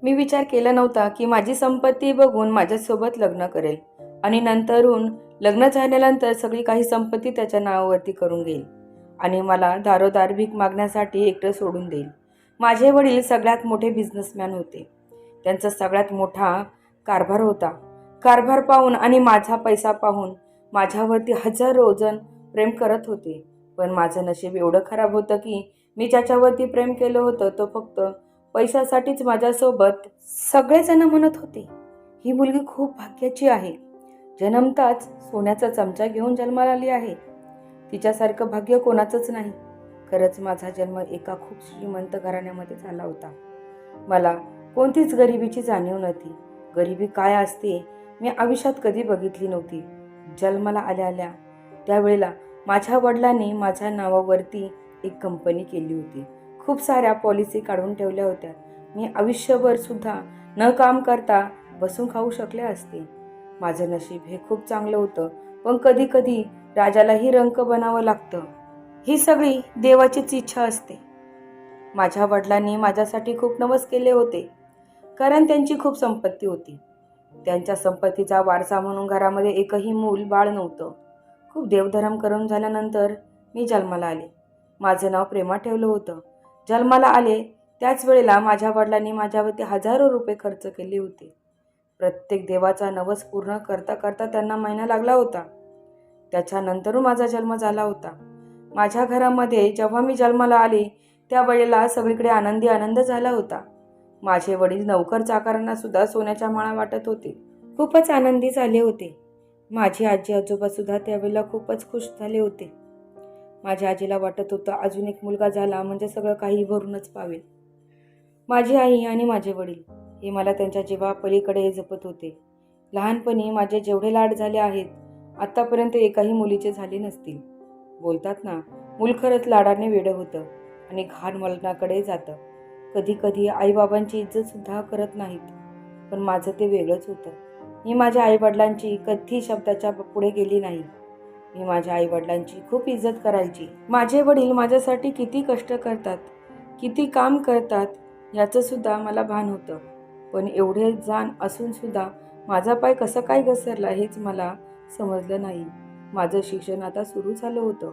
मी विचार केला नव्हता की माझी संपत्ती बघून माझ्यासोबत लग्न करेल आणि नंतरून लग्न झाल्यानंतर सगळी काही संपत्ती त्याच्या नावावरती करून घेईल आणि मला दारोदार भीक मागण्यासाठी एकटं सोडून देईल. माझे वडील सगळ्यात मोठे बिझनेसमॅन होते. त्यांचा सगळ्यात मोठा कारभार होता. कारभार पाहून आणि माझा पैसा पाहून माझ्यावरती हजारो जण प्रेम करत होते. पण माझं नशीब एवढं खराब होतं की मी ज्याच्यावरती प्रेम केलं होतं तो फक्त पैशासाठीच माझ्यासोबत. सगळेजण म्हणत होते, ही मुलगी खूप भाग्याची आहे. जन्मताच सोन्याचा चमचा घेऊन जन्माला आली आहे. तिच्यासारखं भाग्य कोणाचंच नाही. खरंच माझा जन्म एका खूप श्रीमंत घराण्यामध्ये झाला होता. मला कोणतीच गरिबीची जाणीव नव्हती. गरिबी काय असते मी आयुष्यात कधी बघितली नव्हती. जन्माला आल्या त्यावेळेला माझ्या वडिलांनी माझ्या नावावरती एक कंपनी केली होती. खूप साऱ्या पॉलिसी काढून ठेवल्या होत्या. मी आयुष्यभर सुद्धा न काम करता बसून खाऊ शकले असते. माझं नशीब हे खूप चांगलं होतं. पण कधी कधी राजालाही रंक बनावं लागतं. ही सगळी देवाचीच इच्छा असते. माझ्या वडिलांनी माझ्यासाठी खूप नवस केले होते, कारण त्यांची खूप संपत्ती होती. त्यांच्या संपत्तीचा वारसा म्हणून घरामध्ये एकही मूल बाळ नव्हतं. खूप देवधर्म करून झाल्यानंतर मी जन्माला आले. माझं नाव प्रेमा ठेवलं होतं. जन्माला आले त्याच वेळेला माझ्या वडिलांनी माझ्यावरती हजारो रुपये खर्च केले होते. प्रत्येक देवाचा नवस पूर्ण करता करता त्यांना महिना लागला होता. त्याच्यानंतर माझा जन्म झाला होता. माझ्या घरामध्ये जेव्हा मी जन्माला आले त्यावेळेला सगळीकडे आनंदी आनंद झाला होता. माझे वडील नौकर चाकरांना सुद्धा सोन्याच्या माळा वाटत होते. खूपच आनंदी झाले होते. माझी आजी आजोबा सुद्धा त्यावेळेला खूपच खुश झाले होते. माझ्या आजीला वाटत होतं अजून एक मुलगा झाला म्हणजे सगळं काही भरूनच पावेल. माझी आई आणि माझे वडील हे मला त्यांच्या जीवापलीकडे जपत होते. लहानपणी माझे जेवढे लाड झाले आहेत आत्तापर्यंत एकाही मुलीचे झाले नसतील. बोलतात ना, मूल खरंच लाडाने वेडं होतं आणि घाण मलनाकडे जातं. कधी कधी आईबाबांची इज्जतसुद्धा करत नाहीत. पण माझं ते वेगळंच होतं. मी माझ्या आईवडिलांची कधी शब्दाच्या पुढे गेली नाही. मी माझ्या आईवडिलांची खूप इज्जत करायची. माझे वडील माझ्यासाठी किती कष्ट करतात, किती काम करतात याचं सुद्धा मला भान होतं. पण एवढे जाण असून सुद्धा माझा पाय कसा काय घसरला हेच मला समजलं नाही. माझं शिक्षण आता सुरू झालं होतं.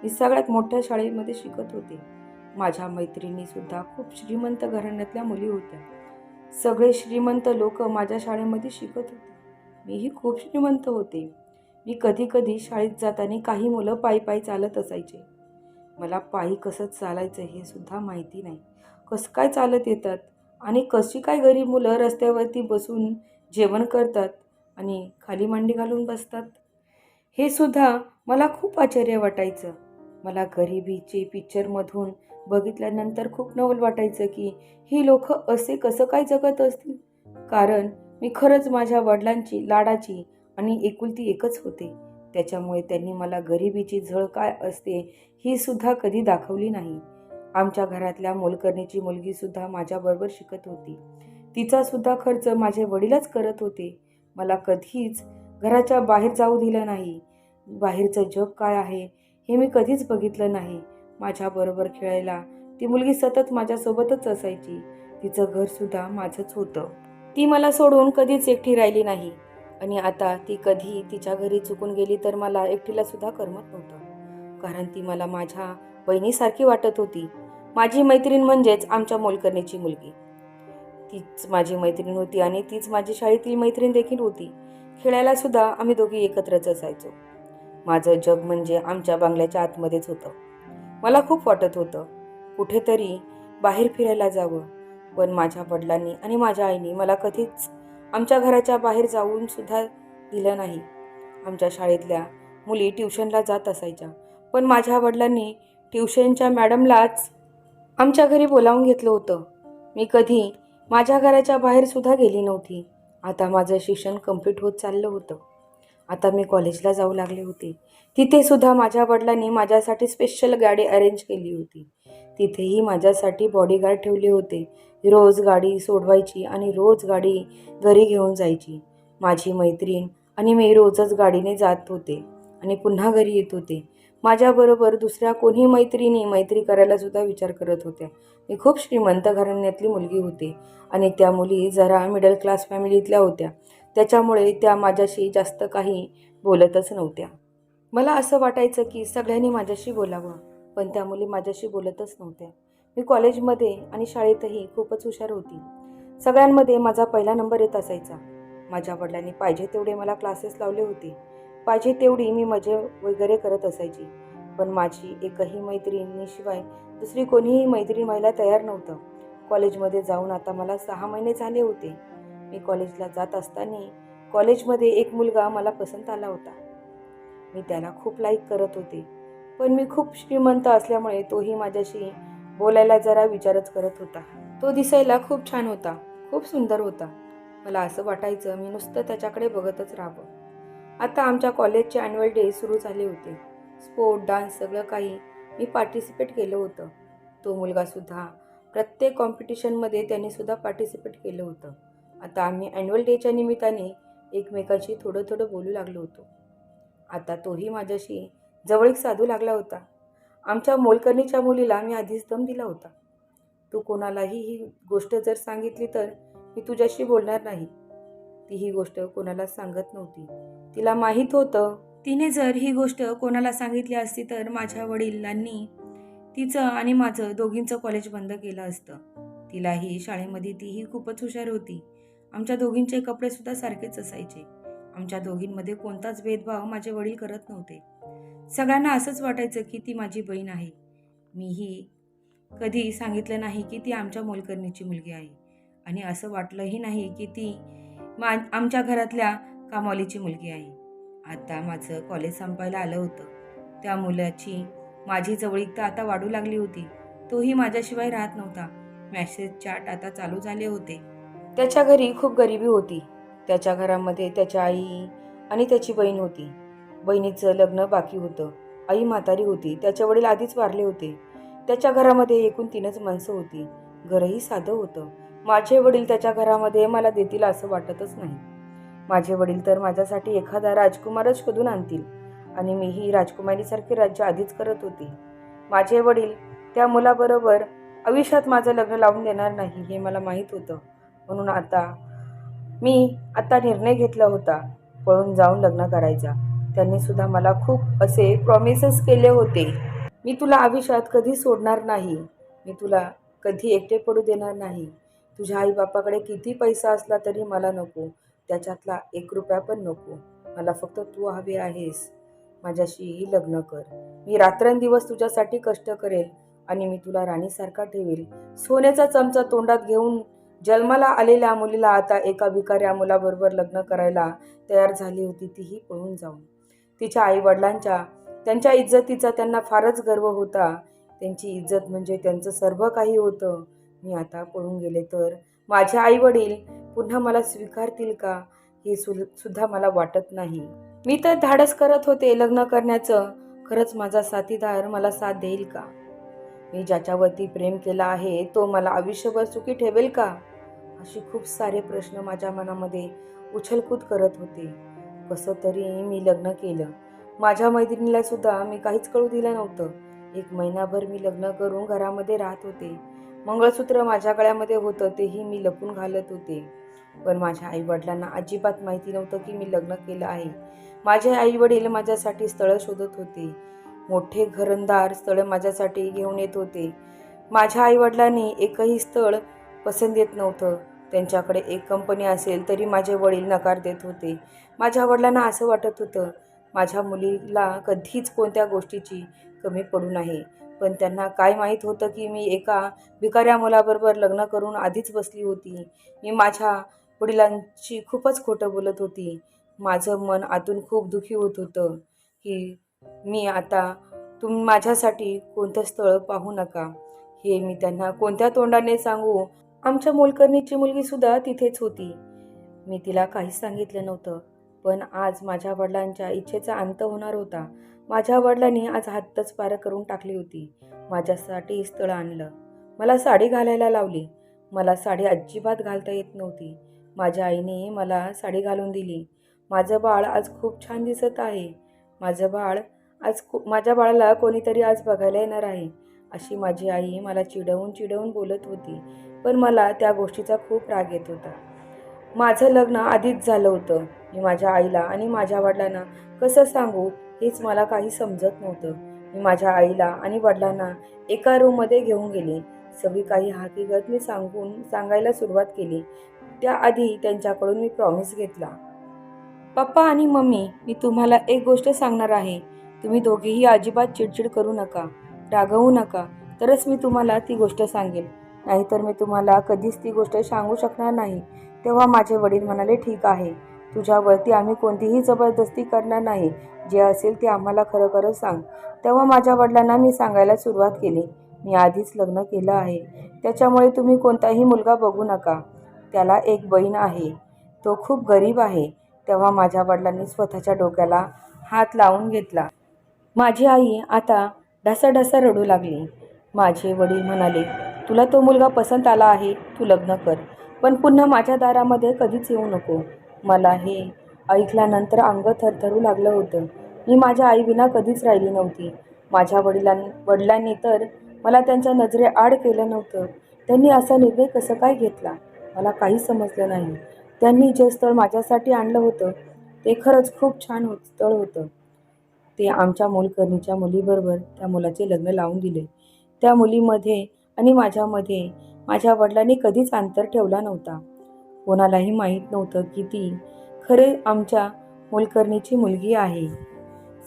मी सगळ्यात मोठ्या शाळेमध्ये शिकत होते. माझ्या मैत्रिणी सुद्धा खूप श्रीमंत घराण्यातल्या मुली होत्या. सगळे श्रीमंत लोक माझ्या शाळेमध्ये शिकत होते. मीही खूप श्रीमंत होते. मी कधी कधी शाळेत जाताना काही मुलं पायी पायी चालत असायचे. मला पायी कसं चालायचं हे सुद्धा माहिती नाही. कसं काय चालत येतात आणि कशी काय गरीब मुलं रस्त्यावरती बसून जेवण करतात आणि खाली मांडी घालून बसतात हे सुद्धा मला खूप आश्चर्य वाटायचं. मला गरिबीचे पिक्चरमधून बघितल्यानंतर खूप नवल वाटायचं की ही लोक असे कसं काय जगत असतील. कारण मी खरंच माझ्या वडिलांची लाडाची आणि एकुलती एकच होते. त्याच्यामुळे त्यांनी मला गरिबीची झळ काय असते ही सुद्धा कधी दाखवली नाही. आमच्या घरातल्या मोलकरणीची मुलगीसुद्धा माझ्याबरोबर शिकत होती. तिचा सुद्धा खर्च माझे वडीलच करत होते. मला कधीच घराच्या बाहेर जाऊ दिलं नाही. बाहेरचं जग काय आहे हे मी कधीच बघितलं नाही. माझ्याबरोबर खेळायला ती मुलगी सतत माझ्यासोबतच असायची. तिचं घरसुद्धा माझंच होतं. ती मला सोडून कधीच एकटी राहिली नाही. आणि आता ती कधी तिच्या घरी चुकून गेली तर मला एकटीला सुद्धा करमत नव्हतं. कारण ती मला माझ्या बहिणीसारखी वाटत होती. माझी मैत्रीण म्हणजेच आमच्या मोलकरणीची मुलगी. तीच माझी मैत्रीण होती आणि तीच माझी शाळेतील मैत्रीण देखील होती. खेळायला सुद्धा आम्ही दोघी एकत्रच असायचो. माझं जग म्हणजे आमच्या बंगल्याच्या आतमध्येच होतं. मला खूप वाटत होतं कुठेतरी बाहेर फिरायला जावं. पण माझ्या वडिलांनी आणि माझ्या आईने मला कधीच आमच्या घराच्या बाहेर जाऊन सुद्धा दिलं नाही. आमच्या शाळेतल्या मुली ट्युशनला जात असायच्या. पण माझ्या वडिलांनी ट्युशनच्या मॅडमलाच आमच्या घरी बोलावून घेतलं होतं. मी कधी माझ्या घराच्या बाहेर सुद्धा गेली नव्हती. आता माझं शिक्षण कंप्लीट होत चाललं होतं. आता मी कॉलेजला जाऊ लागले होते. तिथे सुद्धा माझ्या वडिलांनी माझ्यासाठी स्पेशल गाडी अरेंज केली होती. तिथेही माझ्यासाठी बॉडीगार्ड ठेवले होते. रोज गाडी सोडवायची आणि रोज गाडी घरी घेऊन जायची. माझी मैत्रीण आणि मी रोजच गाडीने जात होते आणि पुन्हा घरी येत होते. माझ्याबरोबर दुसऱ्या कोणी मैत्रिणी मैत्री करायला सुद्धा विचार करत होत्या. मी खूप श्रीमंत घराण्यातली मुलगी होती आणि त्या मुली जरा मिडल क्लास फॅमिलीतल्या होत्या. त्याच्यामुळे त्या माझ्याशी जास्त काही बोलतच नव्हत्या. मला असं वाटायचं की सगळ्यांनी माझ्याशी बोलावं, पण त्या मुली माझ्याशी बोलतच नव्हत्या. मी कॉलेजमध्ये आणि शाळेतही खूपच हुशार होती. सगळ्यांमध्ये माझा पहिला नंबर येत असायचा. माझ्या वडिलांनी पाहिजे तेवढे मला क्लासेस लावले होते. पाहिजे तेवढी मी मजे वगैरे करत असायची. पण माझी एकही मैत्रिणीशिवाय दुसरी कोणीही मैत्रीण व्हायला तयार नव्हतं. कॉलेजमध्ये जाऊन आता मला 6 महिने झाले होते. मी कॉलेजला जात असताना कॉलेजमध्ये एक मुलगा मला पसंत आला होता. मी त्याला खूप लाईक करत होते. पण मी खूप श्रीमंत असल्यामुळे तोही माझ्याशी बोलायला जरा विचारच करत होता. तो दिसायला खूप छान होता, खूप सुंदर होता. मला असं वाटायचं मी नुसतं त्याच्याकडे बघतच राहावं. आता आमच्या कॉलेजचे ॲन्युअल डे सुरू झाले होते. स्पोर्ट, डान्स सगळं काही मी पार्टिसिपेट केलं होतं. तो मुलगासुद्धा प्रत्येक कॉम्पिटिशनमध्ये त्यानेसुद्धा पार्टिसिपेट केलं होतं. आता आम्ही ॲन्युअल डेच्या निमित्ताने एकमेकांशी थोडं थोडं बोलू लागलो होतो. आता तोही माझ्याशी जवळीक साधू लागला होता. आमच्या मोलकरणीच्या मुलीला मी आधीच दम दिला होता. तू कोणालाही ही गोष्ट जर सांगितली तर मी तुझ्याशी बोलणार नाही. ती ही गोष्ट कोणाला सांगत नव्हती. तिला माहीत होतं तिने जर ही गोष्ट कोणाला सांगितली असती तर माझ्या वडिलांनी तिचं आणि माझं दोघींचं कॉलेज बंद केलं असतं. तिलाही शाळेमध्ये तीही खूपच हुशार होती. आमच्या दोघींचे कपडेसुद्धा सारखेच असायचे. आमच्या दोघींमध्ये कोणताच भेदभाव माझे वडील करत नव्हते. सगळ्यांना असंच वाटायचं की ती माझी बहीण आहे. मीही कधी सांगितलं नाही की ती आमच्या मोलकरणीची मुलगी आहे आणि असं वाटलंही नाही की ती आमच्या घरातल्या कामवालीची मुलगी आहे. आता माझं कॉलेज संपायला आलं होतं. त्या मुलाची माझी जवळीकता आता वाढू लागली होती. तोही माझ्याशिवाय राहत नव्हता. मॅसेज चॅट आता चालू झाले होते. त्याच्या घरी खूप गरिबी होती. त्याच्या घरामध्ये त्याच्या आई आणि त्याची बहीण होती. बहिणीचं लग्न बाकी होतं. आई म्हातारी होती. त्याचे वडील आधीच वारले होते. त्याच्या घरामध्ये एकूण 3च माणसं होती. घरही साधं होतं. माझे वडील त्याच्या घरामध्ये मला देतील असं वाटतच नाही. माझे वडील तर माझ्यासाठी एखादा राजकुमारच शोधून आणतील आणि मीही राजकुमारीसारखे राज्य आधीच करत होते. माझे वडील त्या मुलाबरोबर आयुष्यात माझं लग्न लावून देणार नाही हे मला माहीत होतं. म्हणून मी आता निर्णय घेतला होता पळून जाऊन लग्न करायचा. त्यांनी सुद्धा मला खूप असे प्रॉमिसेस केले होते. मी तुला आयुष्यात कधी सोडणार नाही. मी तुला कधी एकटे पडू देणार नाही. तुझ्या आईबापाकडे किती पैसा असला तरी मला नको. त्याच्यातला 1 रुपया पण नको. मला फक्त तू हवी आहेस. माझ्याशी लग्न कर. मी रात्रंदिवस तुझ्यासाठी कष्ट करेल आणि मी तुला राणीसारखा ठेवेल. सोन्याचा चमचा तोंडात घेऊन जन्माला आलेल्या मुलीला आता एका भिकाऱ्या मुलाबरोबर लग्न करायला तयार झाली होती, तीही पळून जाऊन. तिच्या आईवडिलांच्या त्यांच्या इज्जतीचा त्यांना फारच गर्व होता. त्यांची इज्जत म्हणजे त्यांचं सर्व काही होतं. मी आता पळून गेले तर माझे आईवडील पुन्हा मला स्वीकारतील का हे सुद्धा मला वाटत नाही. मी तर धाडस करत होते लग्न करण्याचं. खरंच माझा साथीदार मला साथ देईल का? मी ज्याच्यावरती प्रेम केलं आहे तो मला आयुष्यभर सुखी ठेवेल का? असे खूप सारे प्रश्न माझ्या मनामध्ये उछलकूद करत होते. कसं तरी मी लग्न केलं. माझ्या मैत्रिणीला सुद्धा मी काहीच कळू दिलं नव्हतं. 1 महिनाभर मी लग्न करून घरामध्ये राहत होते. मंगळसूत्र माझ्या गळ्यामध्ये होतं तेही मी लपून घालत होते. पण माझ्या आईवडिलांना अजिबात माहिती नव्हतं की मी लग्न केलं आहे. माझे आईवडील माझ्यासाठी स्थळं शोधत होते. मोठे घरंदार स्थळं माझ्यासाठी घेऊन येत होते. माझ्या आईवडिलांनी एकही स्थळ पसंत येत नव्हतं. त्यांच्याकडे एक कंपनी असेल तरी माझे वडील नकार देत होते. माझ्या वडिलांना असं वाटत होतं माझ्या मुलीला कधीच कोणत्या गोष्टीची कमी पडू नये. पण त्यांना काय माहीत होतं की मी एका भिकाऱ्या मुलाबरोबर लग्न करून आधीच बसली होती. मी माझ्या वडिलांची खूपच खोटं बोलत होती. माझं मन आतून खूप दुःखी होत होतं की मी आता तुम्ही माझ्यासाठी कोणतं स्थळ पाहू नका. हे मी त्यांना कोणत्या तोंडाने सांगू? आमच्या मोलकरणीची मुलगीसुद्धा तिथेच होती. मी तिला काहीच सांगितलं नव्हतं. पण आज माझ्या वडिलांच्या इच्छेचा अंत होणार होता. माझ्या वडिलांनी आज हद्दच पार करून टाकली होती. माझ्यासाठी स्थळ आणलं. मला साडी घालायला लावली. मला साडी अजिबात घालता येत नव्हती. माझ्या आईने मला साडी घालून दिली. माझं बाळ आज खूप छान दिसत आहे. माझ्या बाळाला कोणीतरी आज बघायला येणार आहे. अशी माझी आई मला चिडवून चिडवून बोलत होती. पण मला त्या गोष्टीचा खूप राग येत होता. माझं लग्न आधीच झालं होतं. मी माझ्या आईला आणि माझ्या वडिलांना कसं सांगू हेच मला काही समजत नव्हतं. मी माझ्या आईला आणि वडिलांना एका रूममध्ये घेऊन गेले. सगळी काही हकीकत मी सांगायला सुरुवात केली. त्याआधी त्यांच्याकडून मी प्रॉमिस घेतला. पप्पा आणि मम्मी, मी तुम्हाला एक गोष्ट सांगणार आहे. तुम्ही दोघेही अजिबात चिडचिड करू नका, रागवू नका, तरच मी तुम्हाला ती गोष्ट सांगेन. नाहीतर मी तुम्हाला कधीच ती गोष्ट सांगू शकणार नाही. तेव्हा माझे वडील म्हणाले, ठीक आहे, तुझ्यावरती आम्ही कोणतीही जबरदस्ती करणार नाही. जे असेल ते आम्हाला खरं खरं सांग. तेव्हा माझ्या वडिलांना मी सांगायला सुरुवात केली, मी आधीच लग्न केलं आहे. त्याच्यामुळे तुम्ही कोणताही मुलगा बघू नका. त्याला एक बहीण आहे. तो खूप गरीब आहे. तेव्हा माझ्या वडिलांनी स्वतःच्या डोक्याला हात लावून घेतला. माझी आई आता ढसाढसा रडू लागली. माझे वडील म्हणाले, तुला तो मुलगा पसंत आला आहे, तू लग्न कर. पण पुन्हा माझ्या दारामध्ये कधीच येऊ नको. मला हे ऐकल्यानंतर अंग थरथरू लागलं होतं. मी माझ्या आईविना कधीच राहिली नव्हती. माझ्या वडिलांनी तर मला त्यांच्या नजरेआड केलं नव्हतं. त्यांनी असा निर्णय कसं काय घेतला मला काही समजलं नाही. त्यांनी जे स्थळ माझ्यासाठी आणलं होतं ते खरंच खूप छान स्थळ होतं. ते आमच्या मोलकरणीच्या मुलीबरोबर त्या मुलाचे लग्न लावून दिले. त्या मुलीमध्ये आणि माझ्यामध्ये माझ्या वडिलांनी कधीच अंतर ठेवला नव्हता. कोणालाही माहीत नव्हतं की ती खरे आमच्या मोलकरणीची मुलगी आहे.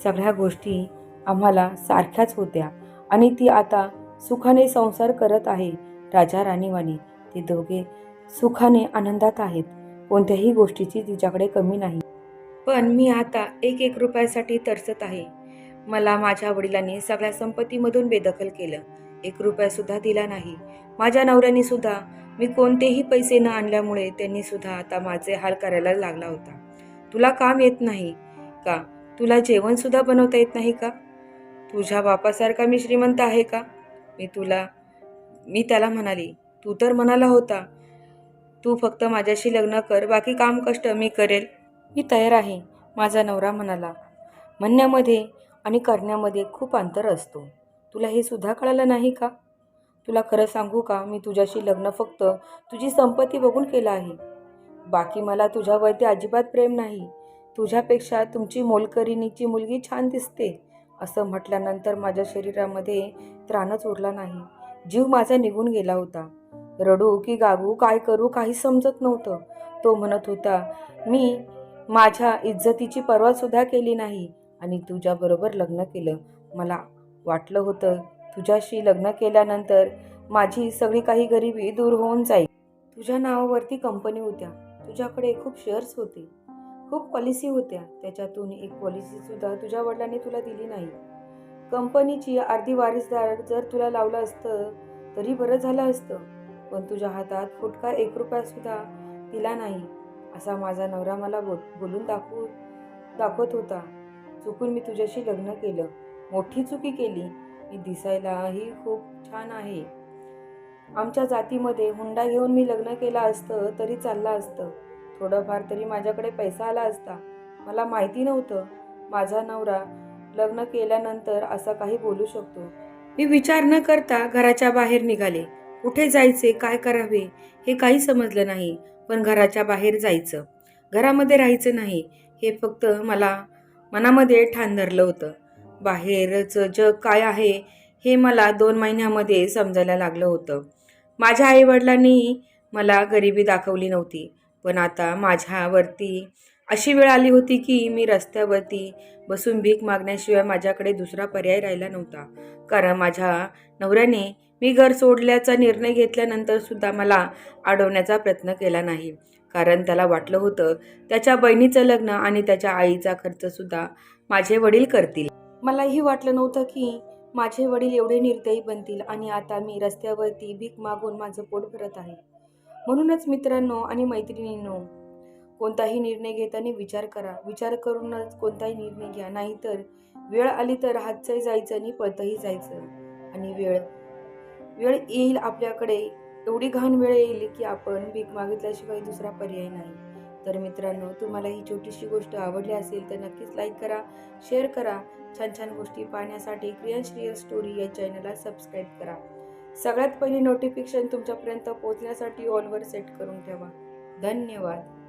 सगळ्या गोष्टी आम्हाला सारख्याच होत्या आणि ती आता सुखाने संसार करत आहे. राजा राणीवाणी ते दोघे सुखाने आनंदात आहेत. कोणत्याही गोष्टीची तिच्याकडे कमी नाही. पण मी आता एक एक रुपयासाठी तरसत आहे. मला माझ्या वडिलांनी सगळ्या संपत्तीमधून बेदखल केलं. 1 रुपया सुद्धा दिला नाही. माझ्या नवऱ्याने सुद्धा मी कोणतेही पैसे न आणल्यामुळे त्यांनी सुद्धा आता माझे हाल करायला लागला होता. तुला काम येत नाही का? तुला जेवण सुद्धा बनवता येत नाही का? तुझ्या बापासारखा मी श्रीमंत आहे का? मी त्याला म्हणाली, तू तर म्हणाला होता तू फक्त माझ्याशी लग्न कर, बाकी काम कष्ट मी करेल. मी तयार आहे, माझा नवरा म्हणाला. म्हणण्यामध्ये आणि करण्यामध्ये खूप अंतर असतो. तुला हे सुद्धा कळालं नाही का? तुला खरं सांगू का, मी तुझ्याशी लग्न फक्त तुझी संपत्ती बघून केलं आहे. बाकी मला तुझ्यावरती अजिबात प्रेम नाही. तुझ्यापेक्षा तुमची मोलकरीणीची मुलगी छान दिसते. असं म्हटल्यानंतर माझ्या शरीरामध्ये त्राणच उरला नाही. जीव माझा निघून गेला होता. रडू की गागू, काय करू काही समजत नव्हतं. तो म्हणत होता, मी माझ्या इज्जतीची पर्वा सुद्धा केली नाही आणि तुझ्याबरोबर लग्न केलं. मला वाटलं होतं तुझ्याशी लग्न केल्यानंतर माझी सगळी काही गरिबी दूर होऊन जाईल. तुझ्या नावावरती कंपनी होत्या, तुझ्याकडे खूप शेअर्स होते, खूप पॉलिसी होत्या. त्याच्यातून एक पॉलिसी सुद्धा तुझ्या वडिलांनी तुला दिली नाही. कंपनीची अर्धी वारीसदार जर तुला लावलं असतं तरी बरं झालं असतं. पण तुझ्या हातात फुटका 1 रुपया सुद्धा दिला नाही. असा माझा नवरा मला बोलून दाखवत होता. चुकून मी तुझ्याशी लग्न केलं. मोठी चुकी केली. मी दिसायलाही खूप छान आहे. आमच्या जातीमध्ये हुंडा घेऊन मी लग्न केलं असतं तरी चाललं असतं. थोडंफार तरी माझ्याकडे पैसा आला असता. मला माहिती नव्हतं माझा नवरा लग्न केल्यानंतर असं काही बोलू शकतो. मी विचार न करता घराच्या बाहेर निघाले. कुठे जायचे, काय करावे हे काही समजलं नाही. पण घराच्या बाहेर जायचं, घरामध्ये राहायचं नाही हे फक्त मला मनामध्ये ठाण धरलं होतं. बाहेरचं जग काय आहे हे मला 2 महिन्यामध्ये समजायला लागलं होतं. माझ्या आईवडिलांनी मला गरिबी दाखवली नव्हती, पण आता माझ्यावरती अशी वेळ आली होती की मी रस्त्यावरती बसून भीक मागण्याशिवाय माझ्याकडे दुसरा पर्याय राहिला नव्हता. कारण माझ्या नवऱ्याने मी घर सोडल्याचा निर्णय घेतल्यानंतर सुद्धा मला अडवण्याचा प्रयत्न केला नाही. कारण त्याला वाटलं होतं त्याच्या बहिणीचं लग्न आणि त्याच्या आईचा खर्च सुद्धा माझे वडील करतील. मलाही वाटलं नव्हतं की माझे वडील एवढे निर्दयी बनतील आणि आता मी रस्त्यावरती भीक मागून माझं पोट भरत आहे. म्हणूनच मित्रांनो आणि मैत्रिणींनो, कोणताही निर्णय घेताना विचार करा. विचार करूनच कोणताही निर्णय घ्या. नाहीतर वेळ आली तर हातचंही जायचं आणि पळतही जायचं. आणि वेळ येईल आपल्याकडे, एवढी घाण वेळ येईल की आपण भीक मागितल्याशिवाय दुसरा पर्याय नाही. तर मित्रांनो, तुम्हाला ही छोटीशी गोष्ट आवडली असेल तर नक्कीच लाईक करा, शेअर करा. छान छान गोष्टी पाहण्यासाठी क्रियांश रिअल स्टोरी या चॅनलला सबस्क्राईब करा. सगळ्यात पहिली नोटिफिकेशन तुमच्यापर्यंत पोहोचण्यासाठी ऑलवर सेट करून ठेवा. धन्यवाद.